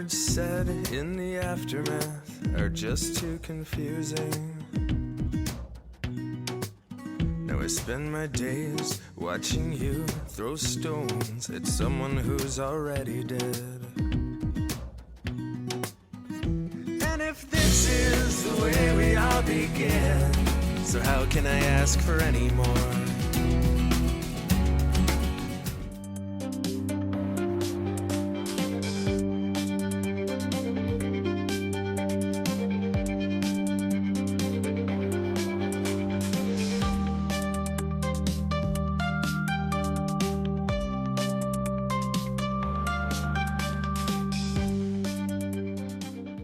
words said in the aftermath are just too confusing. Now I spend my days watching you throw stones at someone who's already dead. And if this is the way we all begin, so how can I ask for any more?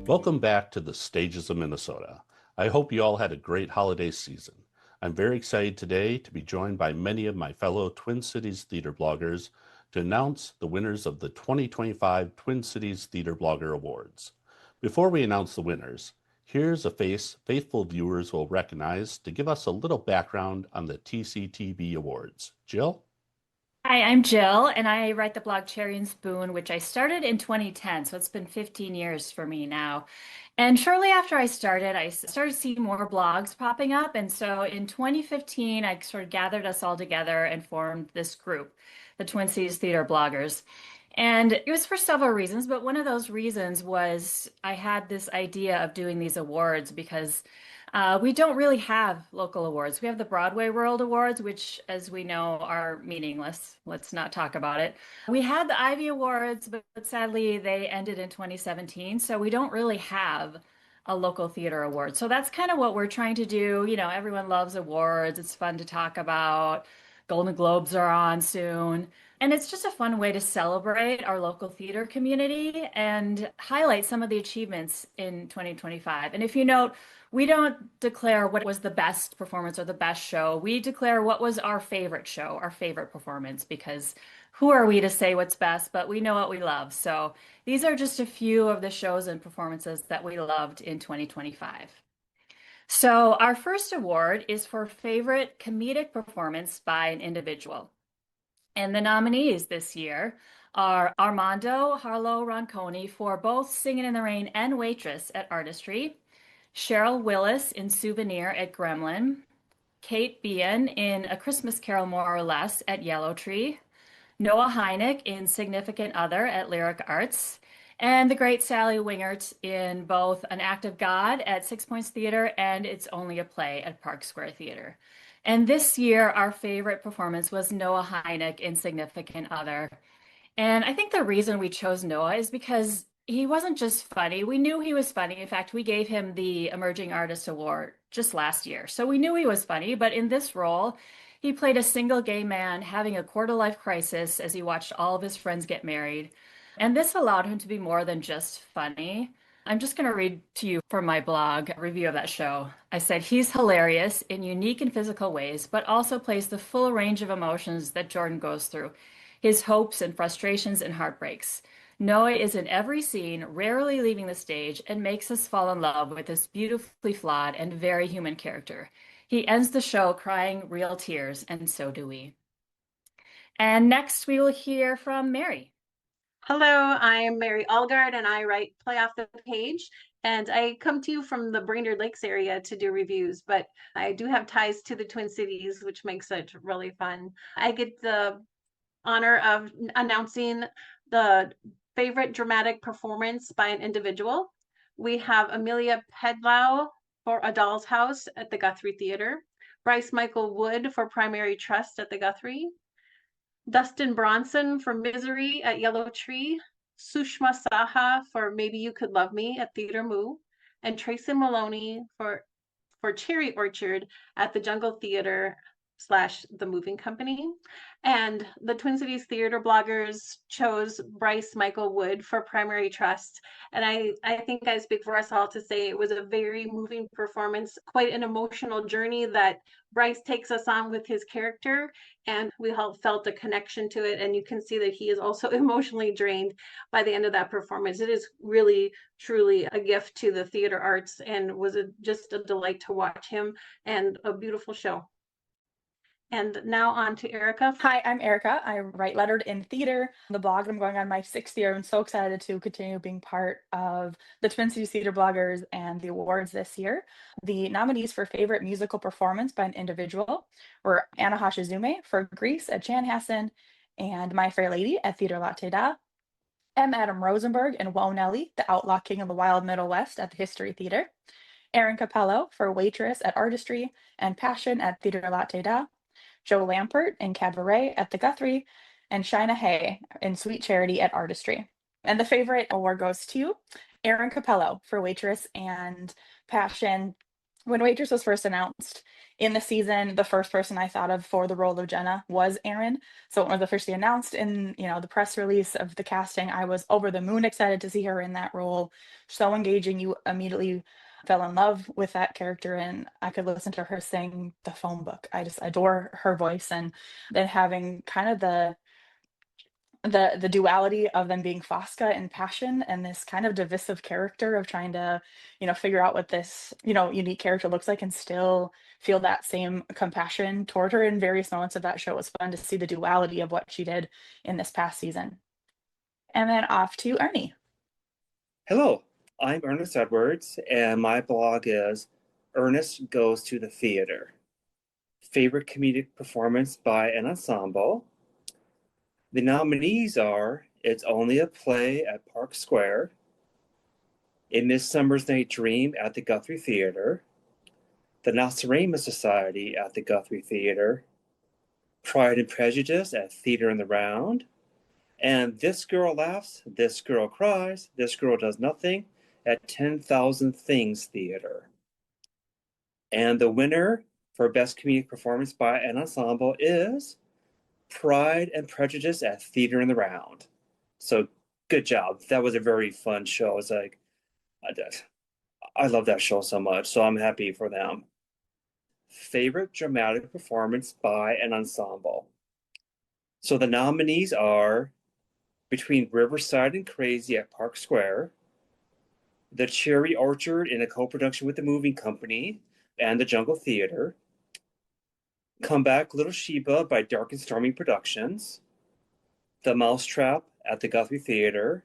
Welcome back to the Stages of Minnesota. I hope you all had a great holiday season. I'm very excited today to be joined by many of my fellow Twin Cities theater bloggers to announce the winners of the 2025 Twin Cities Theater Blogger Awards. Before we announce the winners, here's a face faithful viewers will recognize to give us a little background on the TCTB Awards. Jill? Hi, I'm Jill, and I write the blog Cherry and Spoon, which I started in 2010, so it's been 15 years for me now. And shortly after I started seeing more blogs popping up, and so in 2015, I sort of gathered us all together and formed this group, the Twin Cities Theater Bloggers. And it was for several reasons, but one of those reasons was I had this idea of doing these awards because we don't really have local awards. We have the Broadway World Awards, which, as we know, are meaningless. Let's not talk about it. We had the Ivy Awards, but sadly they ended in 2017. So we don't really have a local theater award. So that's kind of what we're trying to do. You know, everyone loves awards. It's fun to talk about. Golden Globes are on soon. And it's just a fun way to celebrate our local theater community and highlight some of the achievements in 2025. And if you note, we don't declare what was the best performance or the best show. We declare what was our favorite show, our favorite performance, because who are we to say what's best, but we know what we love. So these are just a few of the shows and performances that we loved in 2025. So our first award is for favorite comedic performance by an individual. And the nominees this year are Armando Harlow Ronconi for both Singin' in the Rain and Waitress at Artistry, Cheryl Willis in Souvenir at Gremlin, Kate Bean in A Christmas Carol More or Less at Yellow Tree, Noah Hynek in Significant Other at Lyric Arts, and the great Sally Wingert in both An Act of God at Six Points Theater and It's Only a Play at Park Square Theater. And this year, our favorite performance was Noah Hynek in Significant Other. And I think the reason we chose Noah is because he wasn't just funny. We knew he was funny. In fact, we gave him the Emerging Artist Award just last year. So we knew he was funny, but in this role, he played a single gay man having a quarter-life crisis as he watched all of his friends get married. And this allowed him to be more than just funny. I'm just going to read to you from my blog a review of that show. I said, he's hilarious in unique and physical ways, but also plays the full range of emotions that Jordan goes through, his hopes and frustrations and heartbreaks. Noah is in every scene, rarely leaving the stage, and makes us fall in love with this beautifully flawed and very human character. He ends the show crying real tears, and so do we. And next we will hear from Mary. Hello, I'm Mary Allgard, and I write Play Off the Page. And I come to you from the Brainerd Lakes area to do reviews, but I do have ties to the Twin Cities, which makes it really fun. I get the honor of announcing the favorite dramatic performance by an individual. We have Amelia Pedlow for A Doll's House at the Guthrie Theater, Bryce Michael Wood for Primary Trust at the Guthrie, Dustin Bronson for Misery at Yellow Tree, Sushma Saha for Maybe You Could Love Me at Theater Moo, and Tracy Maloney for Cherry Orchard at the Jungle Theater / the Moving Company. And the Twin Cities Theater Bloggers chose Bryce Michael Wood for Primary Trust. And I think I speak for us all to say it was a very moving performance, quite an emotional journey that Bryce takes us on with his character, and we all felt a connection to it. And you can see that he is also emotionally drained by the end of that performance. It is really, truly a gift to the theater arts, and was just a delight to watch him, and a beautiful show. And now on to Erica. Hi, I'm Erica. I write Lettered in Theater, the blog. I'm going on my 6th year. I'm so excited to continue being part of the Twin Cities Theater Bloggers and the awards this year. The nominees for favorite musical performance by an individual were Anna Hashizume for Grease at Chanhassen and My Fair Lady at Theater Latte Da, M. Adam Rosenberg and Wo Nelly, the Outlaw King of the Wild Middle West at the History Theater, Erin Capello for Waitress at Artistry and Passion at Theater Latte Da, Joe Lampert in Cabaret at the Guthrie, and Shina Hay in Sweet Charity at Artistry. And the favorite award goes to Erin Capello for Waitress and Passion. When Waitress was first announced in the season, the first person I thought of for the role of Jenna was Erin. So when it was officially announced in the press release of the casting, I was over the moon excited to see her in that role. So engaging, you immediately fell in love with that character, and I could listen to her sing the phone book. I just adore her voice, and then having kind of the duality of them being Fosca and Passion and this kind of divisive character of trying to figure out what this unique character looks like and still feel that same compassion toward her in various moments of that show. It was fun to see the duality of what she did in this past season. And then off to Ernie. Hello, I'm Ernest Edwards, and my blog is Ernest Goes to the Theater. Favorite comedic performance by an ensemble. The nominees are It's Only a Play at Park Square, A Midsummer's Night Dream at the Guthrie Theater, The Nostradamus Society at the Guthrie Theater, Pride and Prejudice at Theater in the Round, and This Girl Laughs, This Girl Cries, This Girl Does Nothing at 10,000 Things Theater. And the winner for Best Comedic Performance by an Ensemble is Pride and Prejudice at Theater in the Round. So good job. That was a very fun show. It's like, I love that show so much, so I'm happy for them. Favorite dramatic performance by an ensemble. So the nominees are Between Riverside and Crazy at Park Square, The Cherry Orchard in a co-production with the Moving Company and the Jungle Theater, Come Back Little Sheba by Dark and Stormy Productions, The Mousetrap at the Guthrie Theater,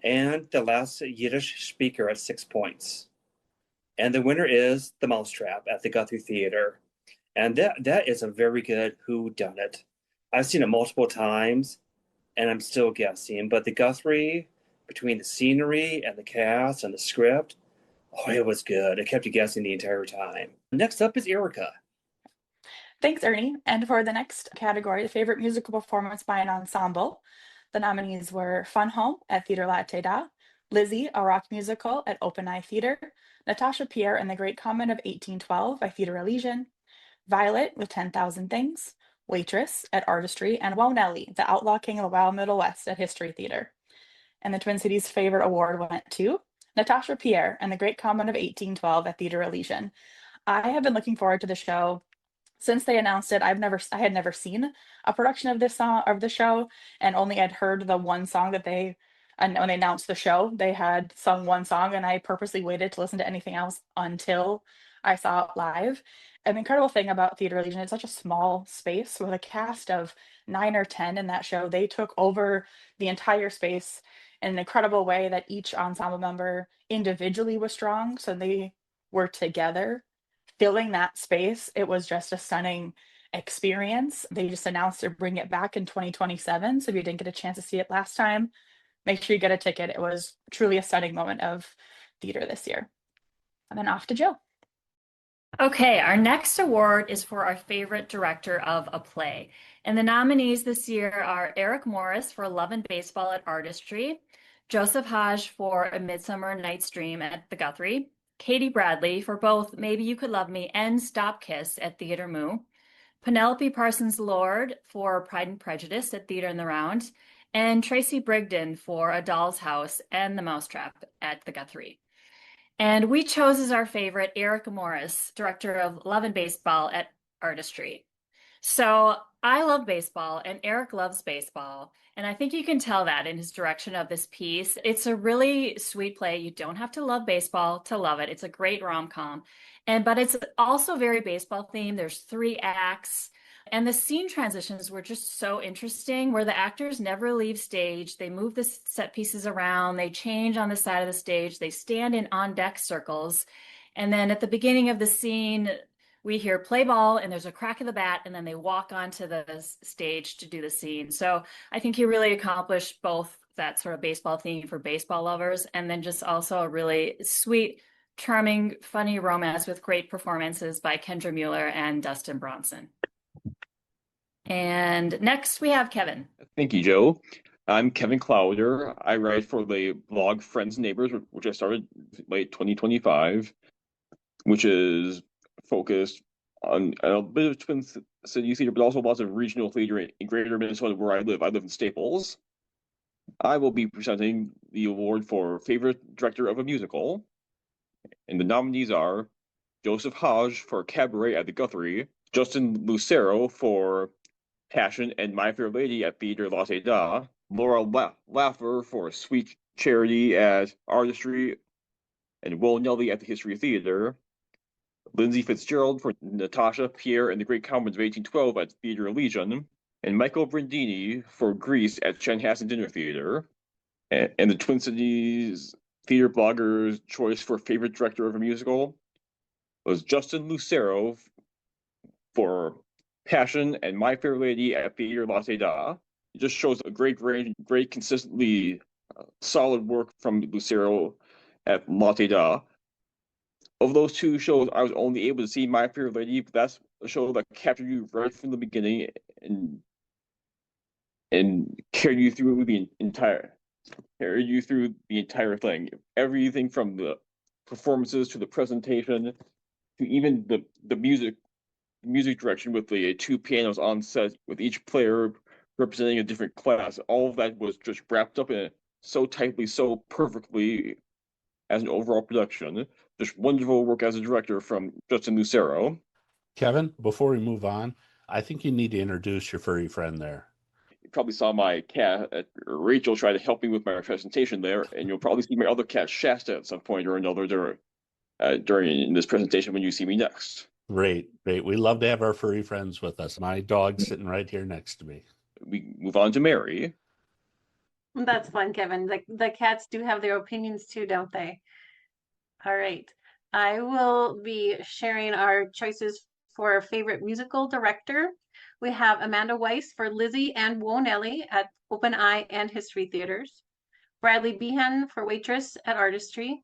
and The Last Yiddish Speaker at 6 Points. And the winner is The Mousetrap at the Guthrie Theater. And that is a very good whodunit. I've seen it multiple times, and I'm still guessing. But the Guthrie, between the scenery and the cast and the script, it was good. It kept you guessing the entire time. Next up is Erica. Thanks, Ernie. And for the next category, the favorite musical performance by an ensemble, the nominees were Fun Home at Theater Latte Da, Lizzie, a rock musical at Open Eye Theater, Natasha Pierre and the Great Comet of 1812 by Theater Elysian, Violet with 10,000 Things, Waitress at Artistry, and Wo Nelly, the Outlaw King of the Wild Middle West at History Theater. And the Twin Cities' favorite award went to Natasha Pierre and the Great Comet of 1812 at Theater Elysian. I have been looking forward to the show since they announced it. I had never seen a production of this song of the show, and only had heard the one song that and when they announced the show, they had sung one song, and I purposely waited to listen to anything else until I saw it live. And the incredible thing about Theater Legion, it's such a small space with a cast of 9 or 10 in that show. They took over the entire space in an incredible way that each ensemble member individually was strong. So they were together filling that space. It was just a stunning experience. They just announced to bring it back in 2027. So if you didn't get a chance to see it last time, make sure you get a ticket. It was truly a stunning moment of theater this year. And then off to Jill. Okay, our next award is for our favorite director of a play. And the nominees this year are Eric Morris for Love and Baseball at Artistry, Joseph Hodge for A Midsummer Night's Dream at the Guthrie, Katie Bradley for both Maybe You Could Love Me and Stop Kiss at Theater Moo, Penelope Parsons Lord for Pride and Prejudice at Theater in the Round, and Tracy Brigden for A Doll's House and The Mousetrap at the Guthrie. And we chose as our favorite Eric Morris, director of Love and Baseball at Artistry. So I love baseball and Eric loves baseball. And I think you can tell that in his direction of this piece. It's a really sweet play. You don't have to love baseball to love it. It's a great rom-com. But it's also very baseball themed. There's 3 acts. And the scene transitions were just so interesting, where the actors never leave stage. They move the set pieces around, they change on the side of the stage, they stand in on deck circles. And then at the beginning of the scene, we hear play ball and there's a crack of the bat, and then they walk onto the stage to do the scene. So I think he really accomplished both that sort of baseball theme for baseball lovers, and then just also a really sweet, charming, funny romance with great performances by Kendra Mueller and Dustin Bronson. And next we have Kevin. Thank you, Joe. I'm Kevin Clowder. I write for the blog Friends and Neighbors, which I started late 2025, which is focused on a bit of Twin Cities theater, but also lots of regional theater in greater Minnesota where I live. I live in Staples. I will be presenting the award for Favorite Director of a Musical. And the nominees are Joseph Hodge for Cabaret at the Guthrie, Justin Lucero for Passion and My Fair Lady at Theater Latte Da, Laura Laffer for Sweet Charity at Artistry, and Will Nelly at the History Theater, Lindsay Fitzgerald for Natasha, Pierre, and the Great Comedy of 1812 at Theater Elysian, and Michael Brindini for Grease at Chanhassen Dinner Theater, and the Twin Cities Theater Blogger's choice for Favorite Director of a Musical was Justin Lucero for Passion and My Fair Lady at Theater Latte Da. It just shows a great range, great consistently solid work from Lucero at Latte Da. Of those two shows, I was only able to see My Fair Lady, but that's a show that captured you right from the beginning and carried you through the entire thing. Everything from the performances to the presentation to even the music direction with the two pianos on set with each player representing a different class. All of that was just wrapped up in it so tightly, so perfectly as an overall production. Just wonderful work as a director from Justin Lucero. Kevin, before we move on, I think you need to introduce your furry friend there. You probably saw my cat, Rachel, try to help me with my presentation there, and you'll probably see my other cat, Shasta, at some point or another during this presentation when you see me next. Great. We love to have our furry friends with us. My dog's sitting right here next to me. We move on to Mary. That's fun, Kevin. The cats do have their opinions too, don't they? All right. I will be sharing our choices for favorite musical director. We have Amanda Weiss for Lizzie and Whoa Nelly at Open Eye and History Theaters, Bradley Behan for Waitress at Artistry,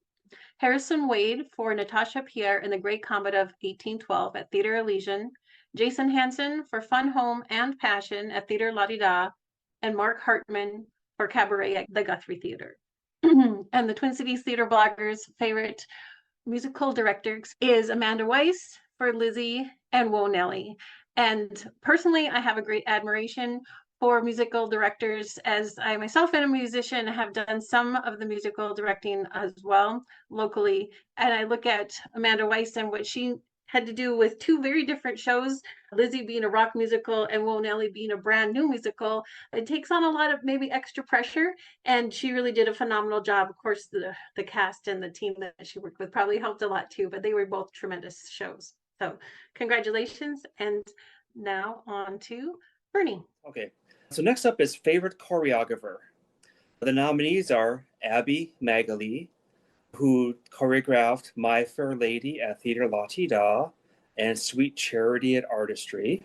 Harrison Wade for Natasha Pierre in The Great Comet of 1812 at Theater Elysian, Jason Hansen for Fun Home and Passion at Theater La Di Da, and Mark Hartman for Cabaret at the Guthrie Theater. And the Twin Cities Theater Blogger's favorite musical director is Amanda Weiss for Lizzie and Whoa Nelly. And personally, I have a great admiration for musical directors, as I myself am a musician, have done some of the musical directing as well locally. And I look at Amanda Weiss and what she had to do with two very different shows, Lizzie being a rock musical and Whoa Nelly being a brand new musical. It takes on a lot of maybe extra pressure, and she really did a phenomenal job. Of course, the cast and the team that she worked with probably helped a lot too, but they were both tremendous shows. So congratulations. And now on to Bernie. Okay, so next up is favorite choreographer. The nominees are Abby Magali, who choreographed My Fair Lady at Theater Latte Da and Sweet Charity at Artistry.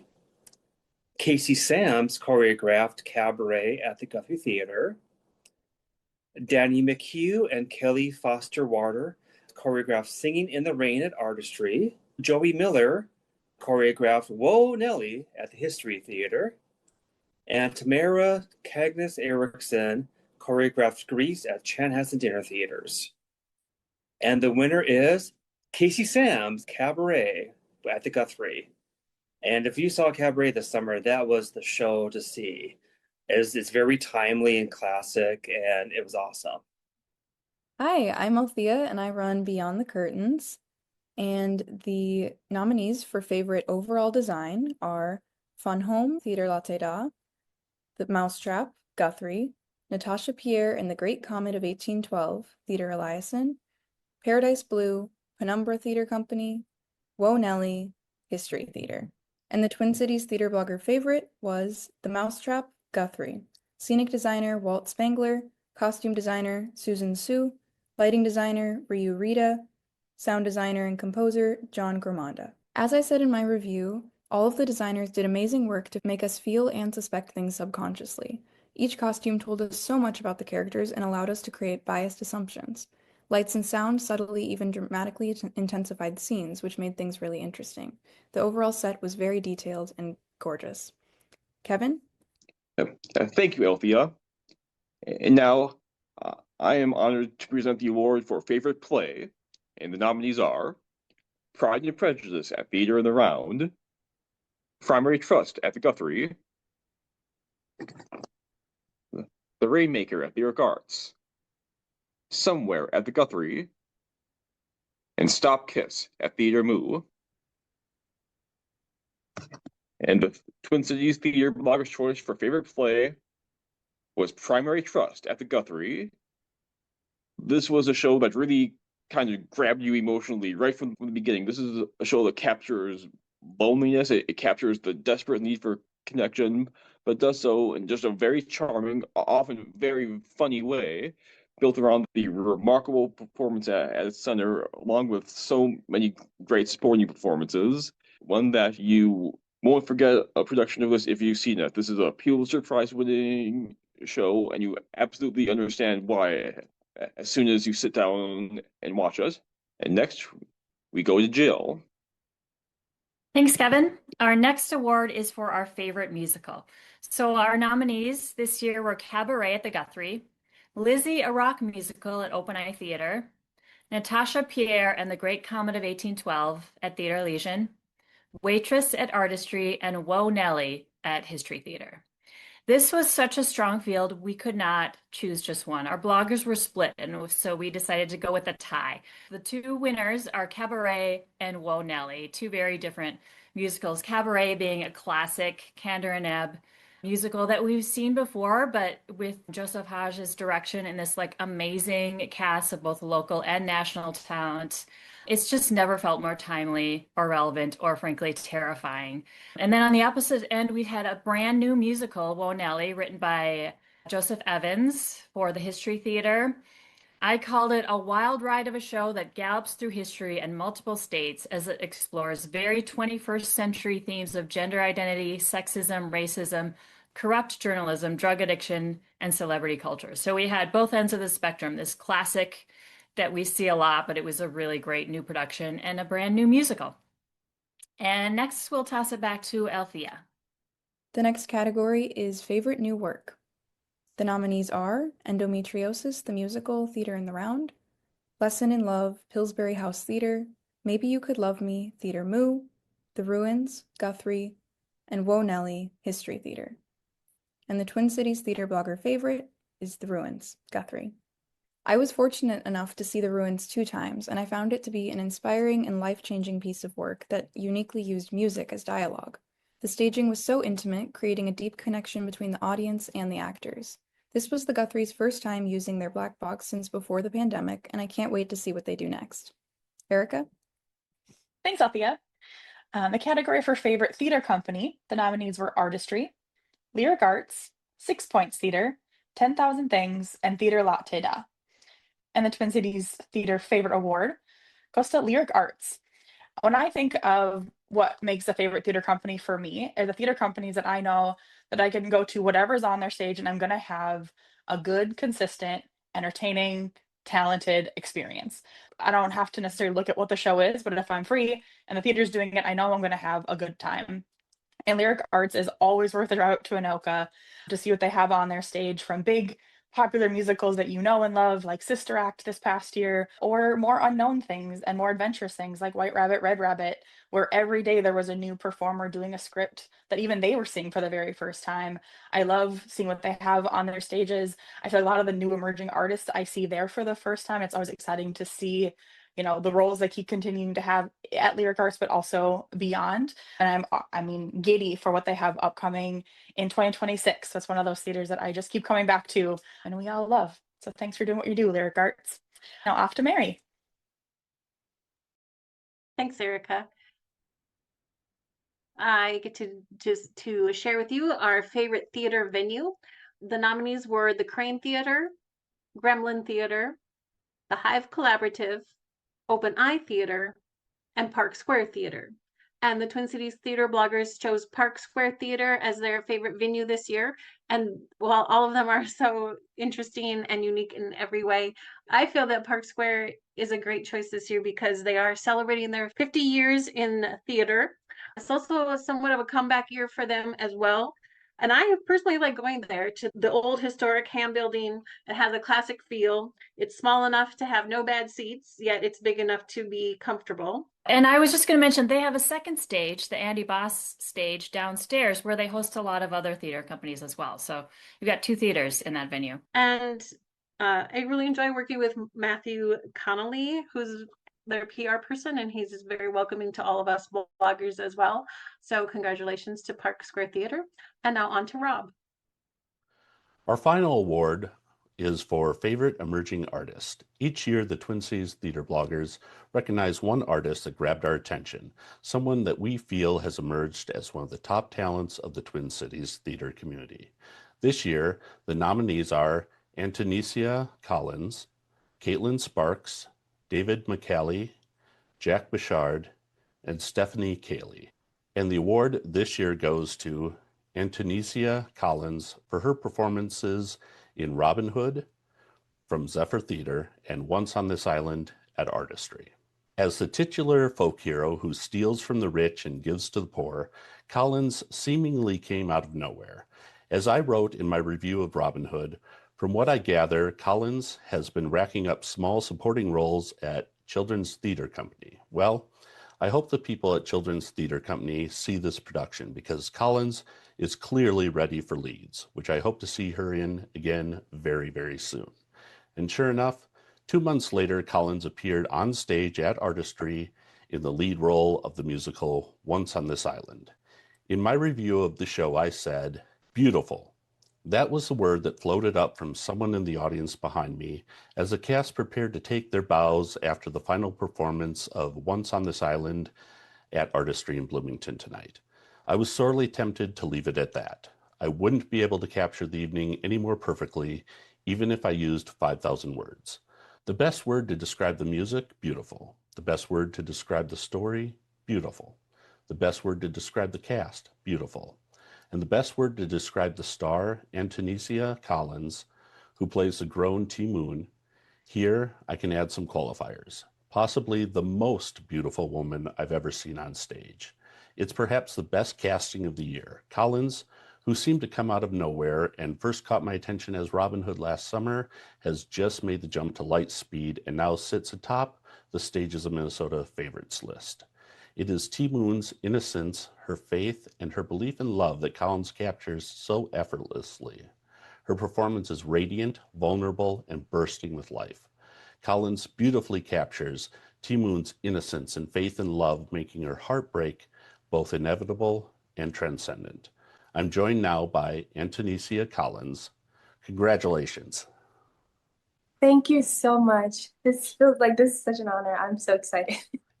Casey Sams choreographed Cabaret at the Guthrie Theater. Danny McHugh and Kelly Foster Water choreographed Singing in the Rain at Artistry. Joey Miller choreographed Whoa Nelly at the History Theater. And Tamara Cagnes Erickson choreographed Grease at Chanhassen Dinner Theaters. And the winner is Casey Sams' Cabaret at the Guthrie. And if you saw Cabaret this summer, that was the show to see. It's very timely and classic, and it was awesome. Hi, I'm Althea, and I run Beyond the Curtains. And the nominees for favorite overall design are Fun Home, Theater Latte Da, The Mousetrap, Guthrie, Natasha Pierre and the Great Comet of 1812, Theater Eliason, Paradise Blue, Penumbra Theater Company, Whoa Nelly, History Theater. And the Twin Cities Theater Blogger favorite was The Mousetrap, Guthrie. Scenic designer Walt Spangler, costume designer Susan Sue, lighting designer Ryu Rita, sound designer and composer John Gramonda. As I said in my review, all of the designers did amazing work to make us feel and suspect things subconsciously. Each costume told us so much about the characters and allowed us to create biased assumptions. Lights and sound subtly, even dramatically intensified scenes, which made things really interesting. The overall set was very detailed and gorgeous. Kevin? Thank you, Althea. And now I am honored to present the award for favorite play, and the nominees are Pride and Prejudice at Theater in the Round, Primary Trust at the Guthrie, The Rainmaker at Lyric Arts, Somewhere at the Guthrie, and Stop Kiss at Theater Moo. And the Twin Cities Theater Blogger's choice for favorite play was Primary Trust at the Guthrie. This was a show that really kind of grabbed you emotionally right from the beginning. This is a show that captures loneliness. It captures the desperate need for connection, but does so in just a very charming, often very funny way, built around the remarkable performance at its center, along with so many great sporting performances. One that you won't forget a production of this if you've seen it. This is a Pulitzer Prize winning show, and you absolutely understand why as soon as you sit down and watch us. And next, we go to Jill. Thanks, Kevin. Our next award is for our favorite musical. So our nominees this year were Cabaret at the Guthrie, Lizzie, a rock musical at Open Eye Theater, Natasha Pierre and the Great Comet of 1812 at Theater Elysian, Waitress at Artistry, and Whoa Nellie at History Theater. This was such a strong field, we could not choose just one. Our bloggers were split, and so we decided to go with a tie. The two winners are Cabaret and Whoa Nellie, two very different musicals. Cabaret being a classic Kander and Ebb musical that we've seen before, but with Joseph Hage's direction and this like amazing cast of both local and national talent. It's just never felt more timely or relevant or frankly terrifying. And then on the opposite end, we had a brand new musical, Whoa Nellie, written by Joseph Evans for the History Theater. I called it a wild ride of a show that gallops through history and multiple states as it explores very 21st century themes of gender identity, sexism, racism, corrupt journalism, drug addiction, and celebrity culture. So we had both ends of the spectrum, this classic that we see a lot, but it was a really great new production and a brand new musical. And next, we'll toss it back to Althea. The next category is Favorite New Work. The nominees are Endometriosis, the Musical, Theater in the Round, Lesson in Love, Pillsbury House Theater, Maybe You Could Love Me, Theater Moo, The Ruins, Guthrie, and Whoa Nellie, History Theater. And the Twin Cities Theater Blogger favorite is The Ruins, Guthrie. I was fortunate enough to see The Ruins 2 times, and I found it to be an inspiring and life-changing piece of work that uniquely used music as dialogue. The staging was so intimate, creating a deep connection between the audience and the actors. This was the Guthrie's first time using their black box since before the pandemic, and I can't wait to see what they do next. Erica? Thanks, Althea. The category for favorite theater company, the nominees were Artistry, Lyric Arts, 6 Points Theater, 10,000 Things, and Theater Latte Da. And the Twin Cities Theater Favorite Award goes to Lyric Arts. When I think of what makes a favorite theater company for me, are the theater companies that I know that I can go to whatever's on their stage and I'm going to have a good, consistent, entertaining, talented experience. I don't have to necessarily look at what the show is, but if I'm free and the theater's doing it, I know I'm going to have a good time. And Lyric Arts is always worth a drive to Anoka to see what they have on their stage, from big popular musicals that you know and love, like Sister Act this past year, or more unknown things and more adventurous things like White Rabbit, Red Rabbit, where every day there was a new performer doing a script that even they were seeing for the very first time. I love seeing what they have on their stages. I feel like a lot of the new emerging artists I see there for the first time. It's always exciting to see, you know, the roles they keep continuing to have at Lyric Arts, but also beyond. And I'm giddy for what they have upcoming in 2026. That's one of those theaters that I just keep coming back to and we all love. So thanks for doing what you do, Lyric Arts. Now off to Mary. Thanks, Erica. I get to share with you our favorite theater venue. The nominees were the Crane Theater, Gremlin Theater, the Hive Collaborative, Open Eye Theater, and Park Square Theater. And the Twin Cities Theater bloggers chose Park Square Theater as their favorite venue this year. And while all of them are so interesting and unique in every way, I feel that Park Square is a great choice this year because they are celebrating their 50 years in theater. It's also somewhat of a comeback year for them as well. And I personally like going there to the old historic ham building. It has a classic feel. It's small enough to have no bad seats, yet it's big enough to be comfortable. And I was just going to mention they have a second stage, the Andy Boss stage downstairs, where they host a lot of other theater companies as well. So you've got two theaters in that venue. And I really enjoy working with Matthew Connolly, who's their PR person, and he's very welcoming to all of us bloggers as well. So congratulations to Park Square Theater. And now on to Rob. Our final award is for Favorite Emerging Artist. Each year, the Twin Cities Theater bloggers recognize one artist that grabbed our attention, someone that we feel has emerged as one of the top talents of the Twin Cities theater community. This year, the nominees are Antonia Collins, Caitlin Sparks, David McCallie, Jack Bouchard, and Stephanie Cayley. And the award this year goes to Antonia Collins for her performances in Robin Hood, From Zephyr Theater, and Once on This Island at Artistry. As the titular folk hero who steals from the rich and gives to the poor, Collins seemingly came out of nowhere. As I wrote in my review of Robin Hood, from what I gather, Collins has been racking up small supporting roles at Children's Theater Company. Well, I hope the people at Children's Theater Company see this production because Collins is clearly ready for leads, which I hope to see her in again very, very soon. And sure enough, 2 months later, Collins appeared on stage at Artistry in the lead role of the musical Once on This Island. In my review of the show, I said, "Beautiful." That was the word that floated up from someone in the audience behind me as the cast prepared to take their bows after the final performance of Once on This Island at Artistry in Bloomington tonight. I was sorely tempted to leave it at that. I wouldn't be able to capture the evening any more perfectly, even if I used 5,000 words. The best word to describe the music, beautiful. The best word to describe the story, beautiful. The best word to describe the cast, beautiful. And the best word to describe the star, Antonia Collins, who plays the grown T. Moon, here I can add some qualifiers. Possibly the most beautiful woman I've ever seen on stage. It's perhaps the best casting of the year. Collins, who seemed to come out of nowhere and first caught my attention as Robin Hood last summer, has just made the jump to light speed and now sits atop the Stages of Minnesota favorites list. It is T. Moon's innocence, her faith, and her belief in love that Collins captures so effortlessly. Her performance is radiant, vulnerable, and bursting with life. Collins beautifully captures T. Moon's innocence and faith in love, making her heartbreak both inevitable and transcendent. I'm joined now by Antonia Collins. Congratulations. Thank you so much. This feels like this is such an honor. I'm so excited.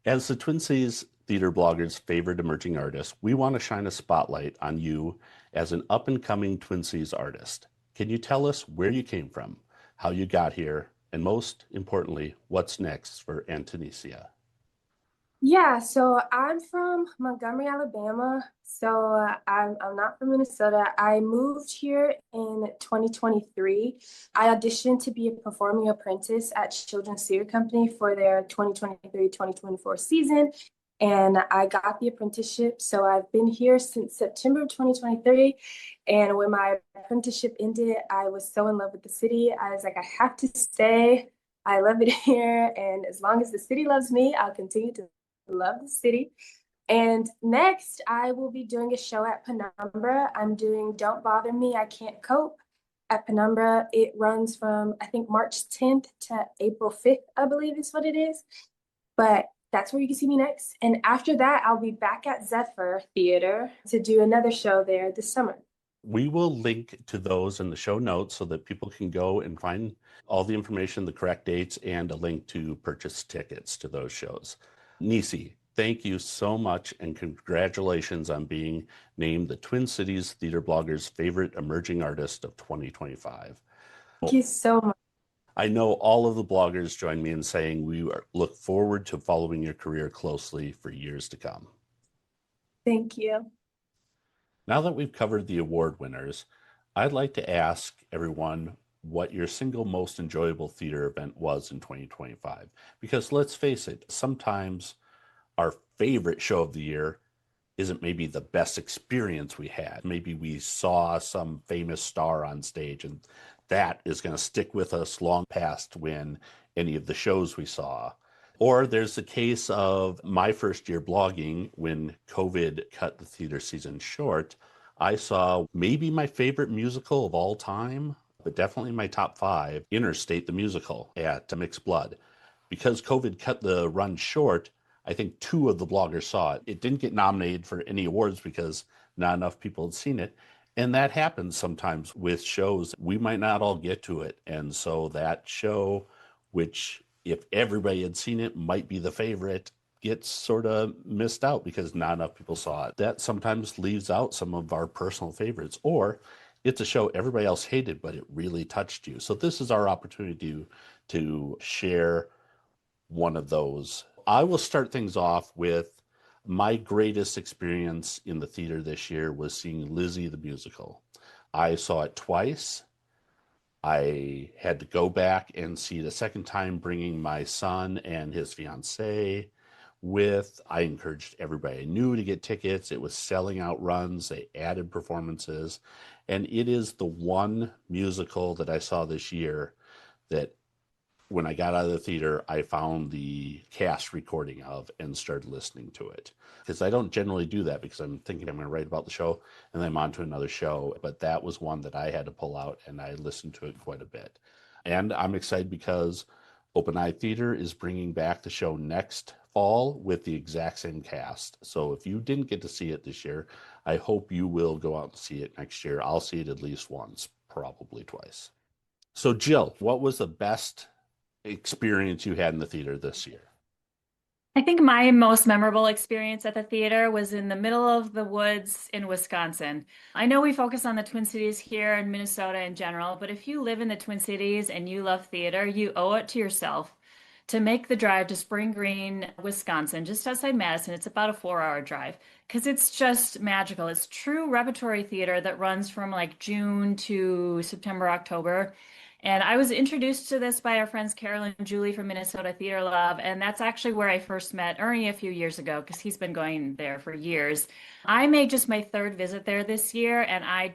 As the Twin Cities Theater bloggers' favorite emerging artist, we want to shine a spotlight on you as an up-and-coming Twin Cities artist. Can you tell us where you came from, how you got here, and most importantly, what's next for Antonia? Yeah, so I'm from Montgomery, Alabama. So I'm not from Minnesota. I moved here in 2023. I auditioned to be a performing apprentice at Children's Theater Company for their 2023-2024 season. And I got the apprenticeship. So I've been here since September of 2023. And when my apprenticeship ended, I was so in love with the city. I was like, I have to stay. I love it here. And as long as the city loves me, I'll continue to love the city. And next, I will be doing a show at Penumbra. I'm doing Don't Bother Me, I Can't Cope at Penumbra. It runs from, I think, March 10th to April 5th, I believe is what it is. But that's where you can see me next. And after that, I'll be back at Zephyr Theater to do another show there this summer. We will link to those in the show notes so that people can go and find all the information, the correct dates, and a link to purchase tickets to those shows. Nisi, thank you so much, and congratulations on being named the Twin Cities Theater Bloggers' Favorite Emerging Artist of 2025. Thank you so much. I know all of the bloggers join me in saying we look forward to following your career closely for years to come. Thank you. Now that we've covered the award winners, I'd like to ask everyone what your single most enjoyable theater event was in 2025. Because let's face it, sometimes our favorite show of the year isn't maybe the best experience we had. Maybe we saw some famous star on stage, and that is going to stick with us long past when any of the shows we saw. Or there's the case of my first year blogging when COVID cut the theater season short. I saw maybe my favorite musical of all time, but definitely my top 5, Interstate the Musical at Mixed Blood. Because COVID cut the run short, I think 2 of the bloggers saw it. It didn't get nominated for any awards because not enough people had seen it. And that happens sometimes with shows. We might not all get to it. And so that show, which if everybody had seen it might be the favorite, gets sort of missed out because not enough people saw it. That sometimes leaves out some of our personal favorites. Or it's a show everybody else hated, but it really touched you. So this is our opportunity to share one of those. I will start things off with my greatest experience in the theater this year was seeing Lizzie the musical. I saw it twice. I had to go back and see it a second time, bringing my son and his fiance with. I encouraged everybody I knew to get tickets. It was selling out runs. They added performances. And it is the one musical that I saw this year that when I got out of the theater, I found the cast recording of and started listening to it. Because I don't generally do that because I'm thinking I'm going to write about the show and then I'm on to another show. But that was one that I had to pull out and I listened to it quite a bit. And I'm excited because Open Eye Theater is bringing back the show next fall with the exact same cast. So if you didn't get to see it this year, I hope you will go out and see it next year. I'll see it at least once, probably twice. So Jill, what was the best experience you had in the theater this year? I think my most memorable experience at the theater was in the middle of the woods in Wisconsin. I know we focus on the Twin Cities here and Minnesota in general, but if you live in the Twin Cities and you love theater, you owe it to yourself to make the drive to Spring Green, Wisconsin, just outside Madison. It's about a 4-hour drive because it's just magical. It's true repertory theater that runs from like June to September, October. And I was introduced to this by our friends Carol and Julie from Minnesota Theater Love. And that's actually where I first met Ernie a few years ago because he's been going there for years. I made just my 3rd visit there this year, and I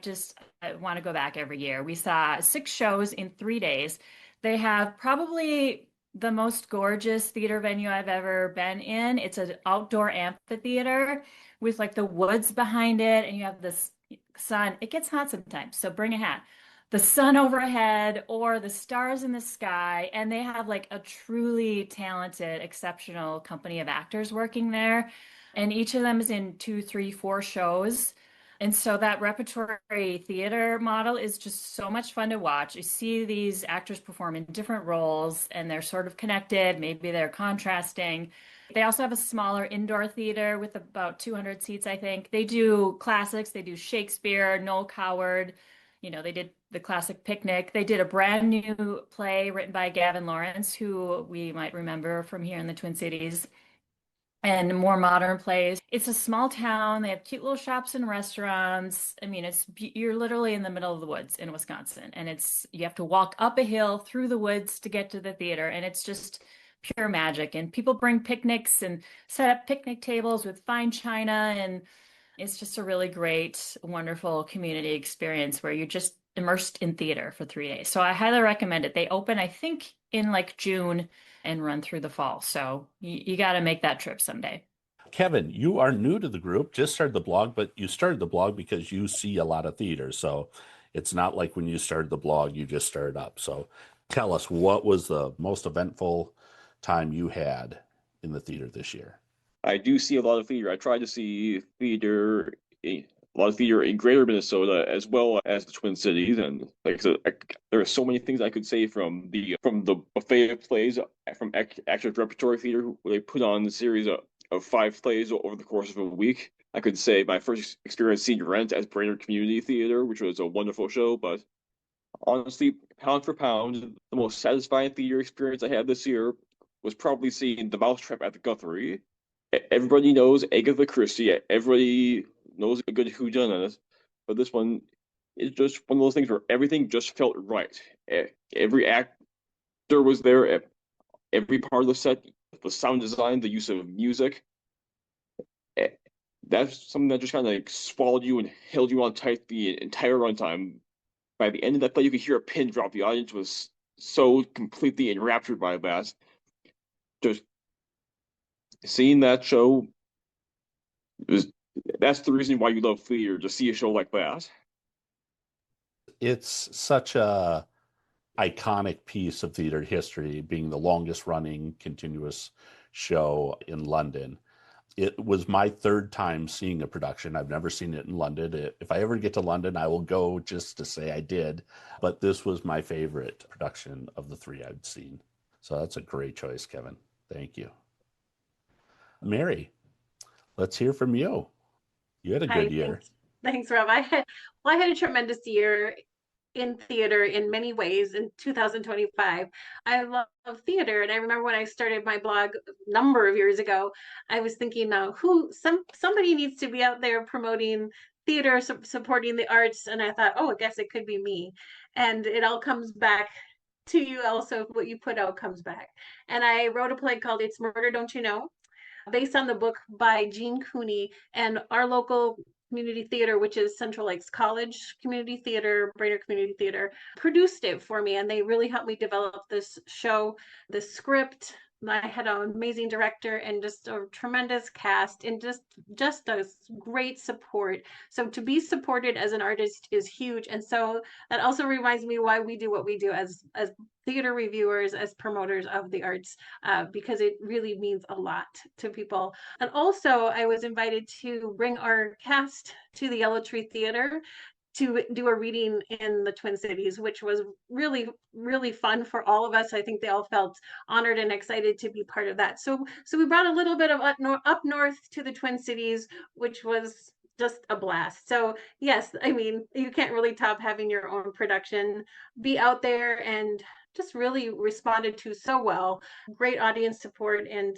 want to go back every year. We saw 6 shows in 3 days. They have probably the most gorgeous theater venue I've ever been in. It's an outdoor amphitheater with like the woods behind it, and you have this sun. It gets hot sometimes, so bring a hat. The sun overhead or the stars in the sky, and they have like a truly talented, exceptional company of actors working there, and each of them is in 2, 3, 4 shows. And so that repertory theater model is just so much fun to watch. You see these actors perform in different roles and they're sort of connected, maybe they're contrasting. They also have a smaller indoor theater with about 200 seats, I think. They do classics, they do Shakespeare, Noel Coward. They did the classic Picnic. They did a brand new play written by Gavin Lawrence, who we might remember from here in the Twin Cities, and more modern plays. It's a small town. They have cute little shops and restaurants. I mean, you're literally in the middle of the woods in Wisconsin, and you have to walk up a hill through the woods to get to the theater, and it's just pure magic. And people bring picnics and set up picnic tables with fine china, and it's just a really great, wonderful community experience where you're just immersed in theater for 3 days. So I highly recommend it. They open, I think, in like June and run through the fall. So you got to make that trip someday. Kevin, you are new to the group, just started the blog, but you started the blog because you see a lot of theater. So it's not like when you started the blog, you just started up. So tell us, what was the most eventful time you had in the theater this year? I do see a lot of theater. I try to see a lot of theater in Greater Minnesota as well as the Twin Cities, and like I said, there are so many things I could say from the buffet of plays from Actors Repertory Theater, where they put on the series of 5 plays over the course of a week. I could say my first experience seeing Rent at Brainerd Community Theater, which was a wonderful show, but honestly, pound for pound, the most satisfying theater experience I had this year was probably seeing The Mousetrap at the Guthrie. Everybody knows Agatha Christie. Everybody knows a good whodunit, but this one is just one of those things where everything just felt right. Every actor was there. Every part of the set, the sound design, the use of music. That's something that just kind of like swallowed you and held you on tight the entire runtime. By the end of that play, you could hear a pin drop. The audience was so completely enraptured by that. Just seeing that show that's the reason why you love theater, to see a show like that. It's such a iconic piece of theater history, being the longest running continuous show in London. It was my 3rd time seeing a production. I've never seen it in London. If I ever get to London, I will go just to say I did. But this was my favorite production of the 3 I've seen. So that's a great choice, Kevin. Thank you. Mary, let's hear from you. You had a good year. Thanks, Rob. I had a tremendous year in theater in many ways in 2025. I love theater, and I remember when I started my blog a number of years ago, I was thinking, now somebody needs to be out there promoting theater, supporting the arts, and I thought, oh, I guess it could be me. And it all comes back to you. Also, what you put out comes back. And I wrote a play called It's Murder, Don't You Know?, based on the book by Gene Cooney, and our local community theater, which is Central Lakes College Community Theater, Brainerd Community Theater, produced it for me, and they really helped me develop this show, the script. I had an amazing director and just a tremendous cast, and just a great support. So to be supported as an artist is huge, and so that also reminds me why we do what we do as theater reviewers, as promoters of the arts, because it really means a lot to people. And also, I was invited to bring our cast to the Yellow Tree Theater to do a reading in the Twin Cities, which was really, really fun for all of us. I think they all felt honored and excited to be part of that. So we brought a little bit of up north to the Twin Cities, which was just a blast. So yes, I mean, you can't really top having your own production be out there, and just really responded to so well. Great audience support, and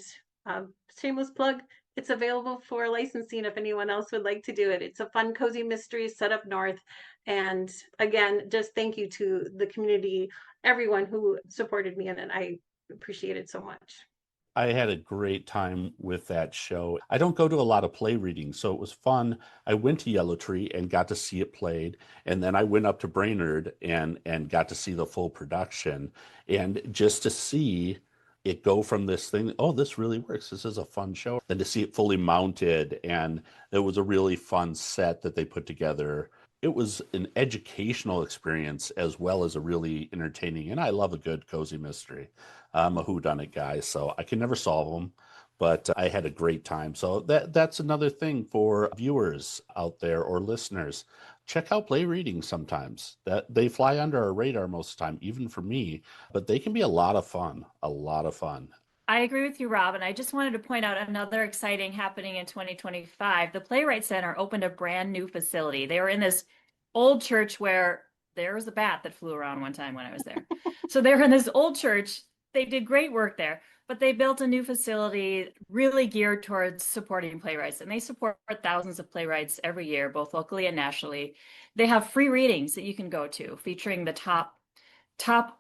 shameless plug, it's available for licensing if anyone else would like to do it. It's a fun, cozy mystery set up north. And again, just thank you to the community, everyone who supported me in it. I appreciate it so much. I had a great time with that show. I don't go to a lot of play readings, so it was fun. I went to Yellow Tree and got to see it played, and then I went up to Brainerd and got to see the full production. And just to see it go from this thing, oh, this really works, this is a fun show, then to see it fully mounted, and it was a really fun set that they put together. It was an educational experience as well as a really entertaining, and I love a good cozy mystery. I'm a whodunit guy, so I can never solve them, but I had a great time. So that's another thing for viewers out there or listeners. Check out play readings sometimes. That they fly under our radar most of the time, even for me, but they can be a lot of fun, a lot of fun. I agree with you, Rob, and I just wanted to point out another exciting happening in 2025. The Playwright Center opened a brand new facility. They were in this old church where there was a bat that flew around one time when I was there. So they were in this old church. They did great work there, but they built a new facility really geared towards supporting playwrights, and they support thousands of playwrights every year, both locally and nationally. They have free readings that you can go to featuring the top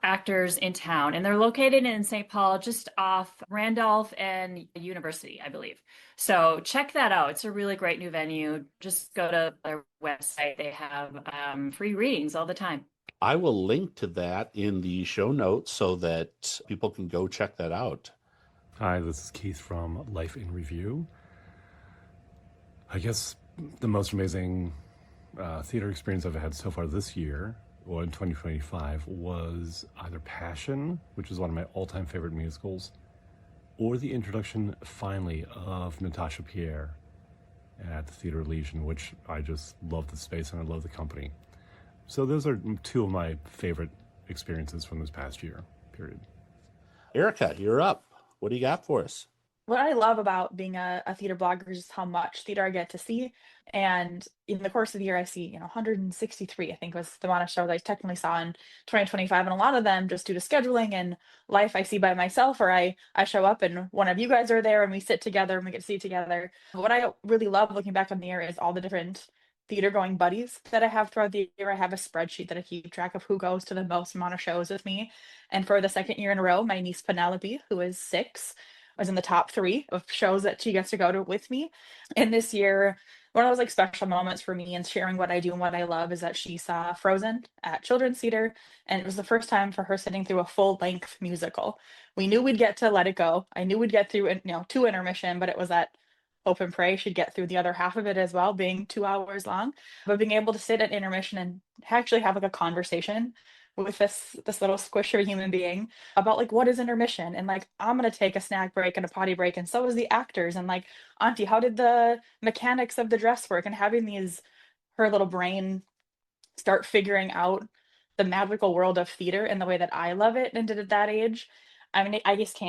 actors in town, and they're located in St. Paul, just off Randolph and University, I believe. So check that out. It's a really great new venue. Just go to their website. They have free readings all the time. I will link to that in the show notes so that people can go check that out. Hi, this is Keith from Life in Review. I guess the most amazing theater experience I've had so far this year, or in 2025, was either Passion, which is one of my all-time favorite musicals, or the introduction, finally, of Natasha Pierre at the Theater Legion, which I just love the space and I love the company. So those are two of my favorite experiences from this past year, period. Erica, you're up. What do you got for us? what I love about being a theater blogger is just how much theater I get to see. And in the course of the year, I see, 163, I think was the amount of shows I technically saw in 2025. And a lot of them, just due to scheduling and life, I see by myself, or I show up and one of you guys are there and we sit together and we get to see together. What I really love looking back on the year is all the different theater going buddies that I have throughout the year. I have a spreadsheet that I keep track of who goes to the most amount of shows with me. And for the second year in a row, my niece Penelope, who is 6, was in the top 3 of shows that she gets to go to with me. And this year, one of those like special moments for me and sharing what I do and what I love is that she saw Frozen at Children's Theater, and it was the first time for her sitting through a full-length musical. We knew we'd get to Let It Go. I knew we'd get through, 2 intermission, but it was that hope and pray she'd get through the other half of it as well, being 2 hours long. But being able to sit at intermission and actually have like a conversation with this little squish of a human being about like what is intermission, and like I'm gonna take a snack break and a potty break, and so is the actors, and like Auntie, how did the mechanics of the dress work, and having her little brain start figuring out the magical world of theater in the way that I love it and did at that age. I mean, I just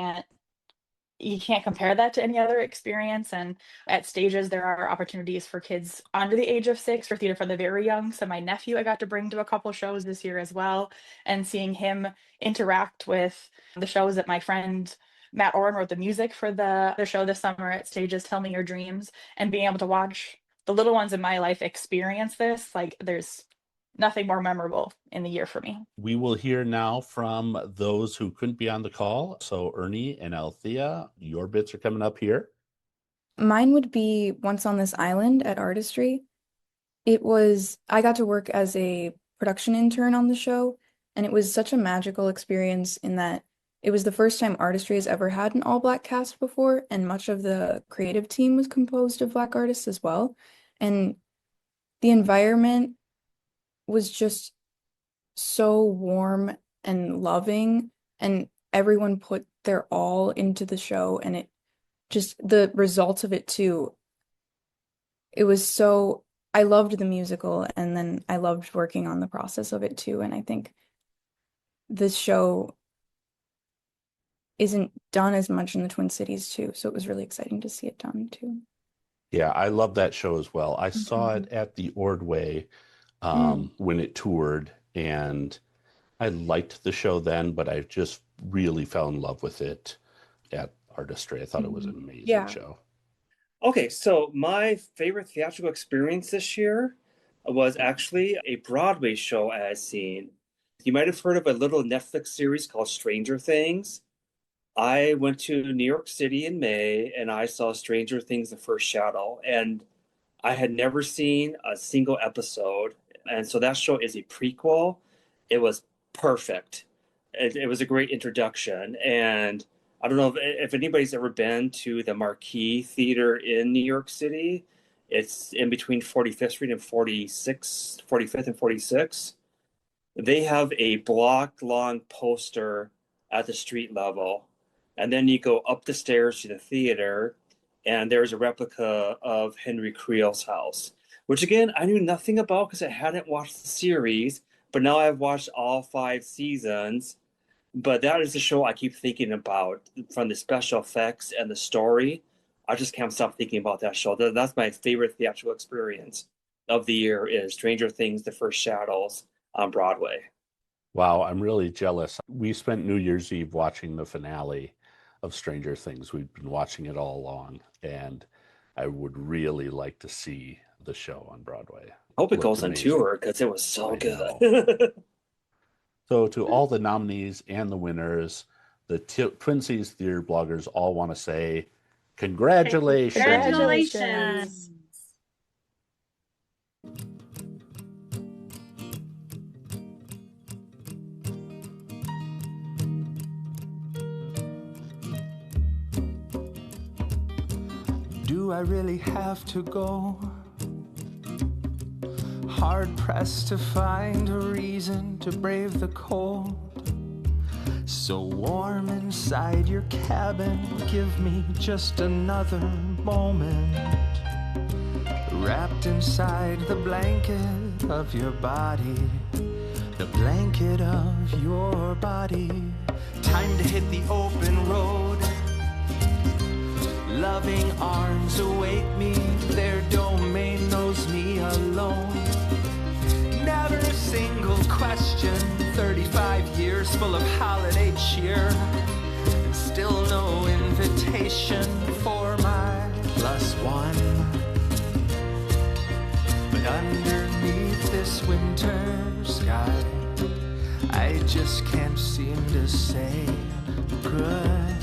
you can't compare that to any other experience. And at stages, there are opportunities for kids under the age of 6 for theater for the very young. So my nephew, I got to bring to a couple shows this year as well, and seeing him interact with the shows that my friend Matt Oren wrote the music for the show this summer at Stages Tell Me Your Dreams, and being able to watch the little ones in my life experience this, like there's nothing more memorable in the year for me. We will hear now from those who couldn't be on the call. So Ernie and Althea, your bits are coming up here. Mine would be Once on This Island at Artistry. I got to work as a production intern on the show, and it was such a magical experience in that it was the first time Artistry has ever had an all-Black cast before, and much of the creative team was composed of Black artists as well. And the environment was just so warm and loving, and everyone put their all into the show, and it just, the results of it too. I loved the musical, and then I loved working on the process of it too. And I think this show isn't done as much in the Twin Cities too, so it was really exciting to see it done too. Yeah, I love that show as well. I saw it at the Ordway when it toured, and I liked the show then, but I just really fell in love with it at Artistry. I thought it was an amazing show. Okay, so my favorite theatrical experience this year was actually a Broadway show I had seen. You might have heard of a little Netflix series called Stranger Things. I went to New York City in May, and I saw Stranger Things: The First Shadow, and I had never seen a single episode. And so that show is a prequel. It was perfect. It was a great introduction. And I don't know if anybody's ever been to the Marquee Theater in New York City. It's in between 45th Street and 45th and 46th. They have a block-long poster at the street level. And then you go up the stairs to the theater, and there's a replica of Henry Creel's house, which again, I knew nothing about because I hadn't watched the series, but now I've watched all 5 seasons. But that is the show I keep thinking about, from the special effects and the story. I just can't stop thinking about that show. That's my favorite theatrical experience of the year, is Stranger Things: The First Shadows on Broadway. Wow, I'm really jealous. We spent New Year's Eve watching the finale of Stranger Things. We've been watching it all along, and I would really like to see the show on Broadway. I hope it goes on tour, because it was so good. So to all the nominees and the winners, the Twin Cities Theater bloggers all want to say congratulations. Congratulations. Do I really have to go? Hard pressed to find a reason to brave the cold. So warm inside your cabin, give me just another moment. Wrapped inside the blanket of your body, the blanket of your body. Time to hit the open road. Loving arms await me, their domain knows me alone. Never a single question, 35 years full of holiday cheer, and still no invitation for my +1. But underneath this winter sky, I just can't seem to say goodbye.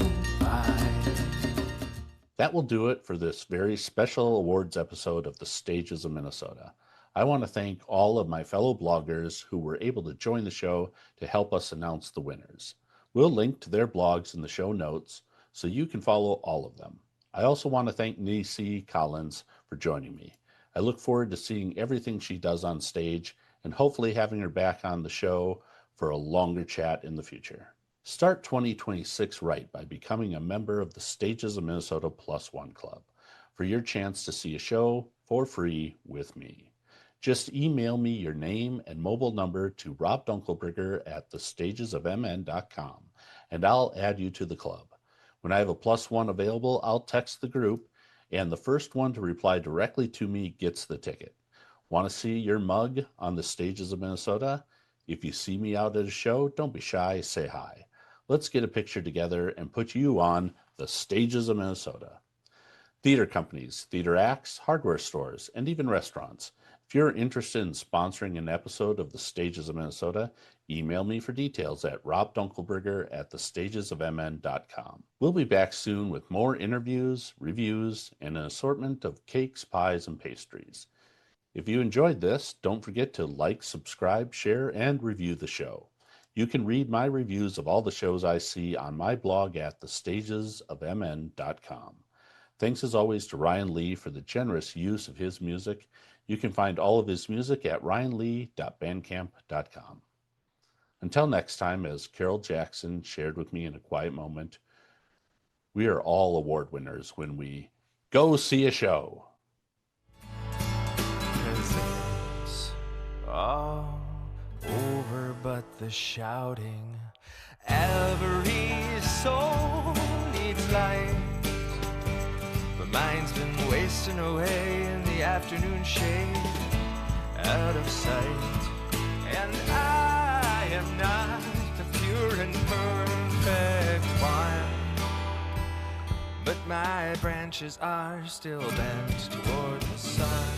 That will do it for this very special awards episode of the Stages of Minnesota. I want to thank all of my fellow bloggers who were able to join the show to help us announce the winners. We'll link to their blogs in the show notes so you can follow all of them. I also want to thank Nisi Collins for joining me. I look forward to seeing everything she does on stage and hopefully having her back on the show for a longer chat in the future. Start 2026 right by becoming a member of the Stages of Minnesota +1 Club for your chance to see a show for free with me. Just email me your name and mobile number to robdunkelberger@thestagesofmn.com and I'll add you to the club. When I have a +1 available, I'll text the group, and the first one to reply directly to me gets the ticket. Want to see your mug on the Stages of Minnesota? If you see me out at a show, don't be shy, say hi. Let's get a picture together and put you on the Stages of Minnesota. Theater companies, theater acts, hardware stores, and even restaurants. If you're interested in sponsoring an episode of the Stages of Minnesota, email me for details at robdunkelberger@thestagesofmn.com. We'll be back soon with more interviews, reviews, and an assortment of cakes, pies, and pastries. If you enjoyed this, don't forget to like, subscribe, share, and review the show. You can read my reviews of all the shows I see on my blog at thestagesofmn.com. Thanks as always to Ryan Lee for the generous use of his music. You can find all of his music at ryanlee.bandcamp.com. Until next time, as Carol Jackson shared with me in a quiet moment, we are all award winners when we go see a show. 'Cause it's all over but the shouting. Every soul needs light, but mine's been wasting away in the afternoon shade, out of sight. And I am not the pure and perfect one, but my branches are still bent toward the sun.